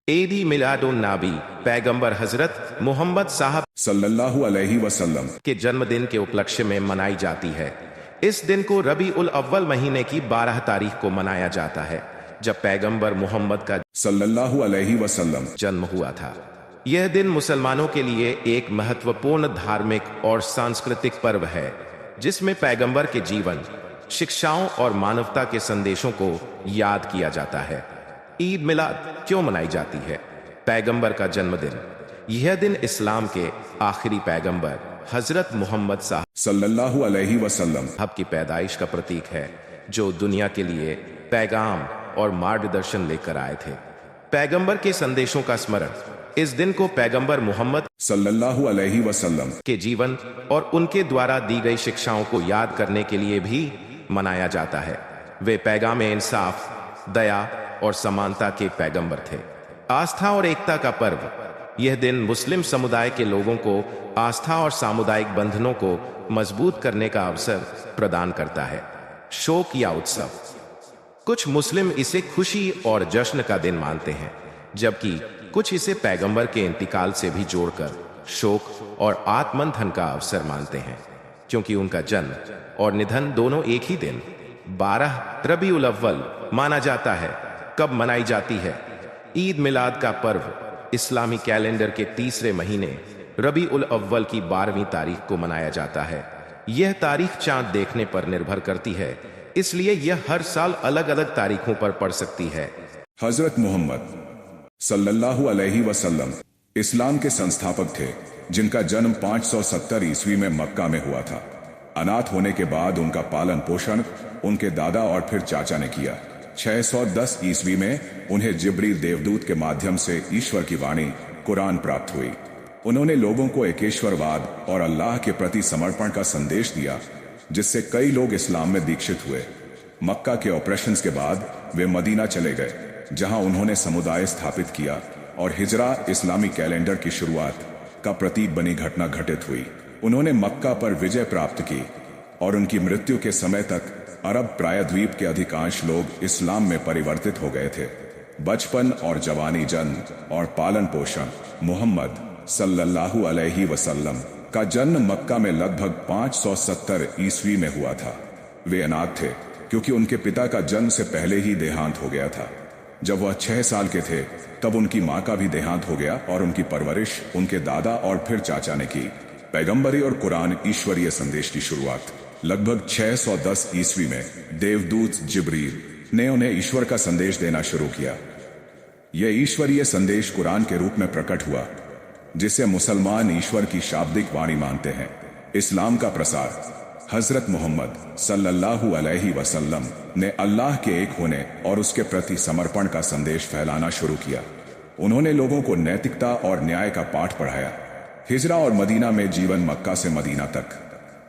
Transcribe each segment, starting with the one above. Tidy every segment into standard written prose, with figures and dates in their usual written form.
ईद मिलादुन नबी पैगंबर हजरत मोहम्मद साहब सल्लल्लाहु अलैहि वसल्लम के जन्मदिन के उपलक्ष्य में मनाई जाती है। इस दिन को रबी उल अव्वल महीने की 12 तारीख को मनाया जाता है, जब पैगंबर मोहम्मद का सल्लल्लाहु अलैहि वसल्लम जन्म हुआ था। यह दिन मुसलमानों के लिए एक महत्वपूर्ण धार्मिक और सांस्कृतिक पर्व है, जिसमें पैगंबर के जीवन, शिक्षाओं और मानवता के संदेशों को याद किया जाता है। ईद मिलाद क्यों मनाई जाती है? पैगंबर का जन्मदिन। यह दिन इस्लाम के आखिरी पैगंबर हजरत मोहम्मद साहब सल्लल्लाहु अलैहि वसल्लम की पैदाइश का प्रतीक है, जो दुनिया के लिए पैगाम और मार्गदर्शन लेकर आए थे। पैगंबर के संदेशों का स्मरण इस दिन को पैगंबर मोहम्मद सल्लल्लाहु अलैहि वसल्लम के जीवन और उनके द्वारा दी गई शिक्षाओं को याद करने के लिए भी मनाया जाता है। वे पैगाम इंसाफ, दया और समानता के पैगंबर थे। आस्था और एकता का पर्व। यह दिन मुस्लिम समुदाय के लोगों को आस्था और सामुदायिक बंधनों को मजबूत करने का अवसर प्रदान करता है। शोक या उत्सव। कुछ मुस्लिम इसे खुशी और जश्न का दिन मानते हैं, जबकि कुछ इसे पैगंबर के इंतकाल से भी जोड़कर शोक और आत्मंथन का अवसर मानते हैं, क्योंकि उनका जन्म और निधन दोनों एक ही दिन 12 रबी उल अव्वल माना जाता है। कब मनाई जाती है? ईद मिलाद का पर्व इस्लामी कैलेंडर के तीसरे महीने रबी उल अव्वल की 12वीं तारीख को मनाया जाता है। यह तारीख चांद देखने पर निर्भर करती है, इसलिए यह हर साल अलग अलग तारीखों पर पड़ सकती है। हजरत मोहम्मद सल्लल्लाहु अलैहि वसल्लम इस्लाम के संस्थापक थे, जिनका जन्म 570 ईस्वी में मक्का में हुआ था। अनाथ होने के बाद उनका पालन पोषण उनके दादा और फिर चाचा ने किया। 610 ईस्वी में उन्हें जिब्रील देवदूत के माध्यम से ईश्वर की वाणी कुरान प्राप्त हुई। उन्होंने लोगों को एकेश्वरवाद और अल्लाह के प्रति समर्पण का संदेश दिया, जिससे कई लोग इस्लाम में दीक्षित हुए। मक्का के ऑपरेशंस के बाद वे मदीना चले गए, जहां उन्होंने समुदाय स्थापित किया और हिजरा इस्लामी कैलेंडर की शुरुआत का प्रतीक बनी घटना घटित हुई। उन्होंने मक्का पर विजय प्राप्त की और उनकी मृत्यु के समय तक अरब प्रायद्वीप के अधिकांश लोग इस्लाम में परिवर्तित हो गए थे। बचपन और जवानी, जन्म और पालन पोषण। मोहम्मद सल्लल्लाहु अलैहि वसल्लम का जन्म मक्का में लगभग 570 ईस्वी में हुआ था। वे अनाथ थे, क्योंकि उनके पिता का जन्म से पहले ही देहांत हो गया था। जब वह 6 साल के थे, तब उनकी मां का भी देहांत हो गया और उनकी परवरिश उनके दादा और फिर चाचा ने की। पैगंबरी और कुरान ईश्वरीय संदेश की शुरुआत लगभग 610 ईस्वी में देवदूत जिब्रील ने उन्हें ईश्वर का संदेश देना शुरू किया। यह ईश्वरीय संदेश कुरान के रूप में प्रकट हुआ, जिसे मुसलमान ईश्वर की शाब्दिक वाणी मानते हैं। इस्लाम का प्रसार। हजरत मोहम्मद सल्लल्लाहु अलैहि वसल्लम ने अल्लाह के एक होने और उसके प्रति समर्पण का संदेश फैलाना शुरू किया। उन्होंने लोगों को नैतिकता और न्याय का पाठ पढ़ाया। हिजरा और मदीना में जीवन। मक्का से मदीना तक।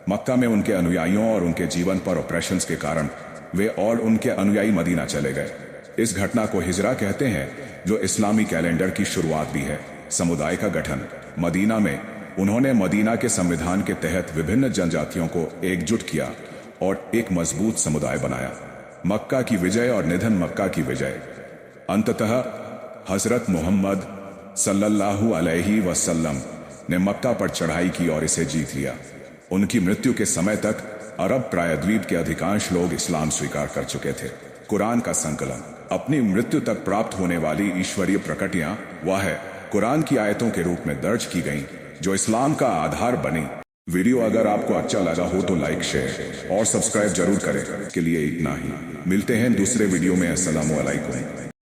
मक्का में उनके अनुयायियों और उनके जीवन पर ऑपरेशंस के कारण वे और उनके अनुयायी मदीना चले गए। इस घटना को हिजरा कहते हैं, जो इस्लामी कैलेंडर की शुरुआत भी है। समुदाय का गठन। मदीना में उन्होंने मदीना के संविधान के तहत विभिन्न जनजातियों को एकजुट किया और एक मजबूत समुदाय बनाया। मक्का की विजय और निधन। मक्का की विजय। अंततः हजरत मोहम्मद सल्लल्लाहु अलैहि वसल्लम ने मक्का पर चढ़ाई की और इसे जीत लिया। उनकी मृत्यु के समय तक अरब प्रायद्वीप के अधिकांश लोग इस्लाम स्वीकार कर चुके थे। कुरान का संकलन। अपनी मृत्यु तक प्राप्त होने वाली ईश्वरीय प्रकटियां वह कुरान की आयतों के रूप में दर्ज की गईं, जो इस्लाम का आधार बनी। वीडियो अगर आपको अच्छा लगा हो तो लाइक, शेयर और सब्सक्राइब जरूर करें। के लिए इतना ही। मिलते हैं दूसरे वीडियो में। अस्सलामु अलैकुम।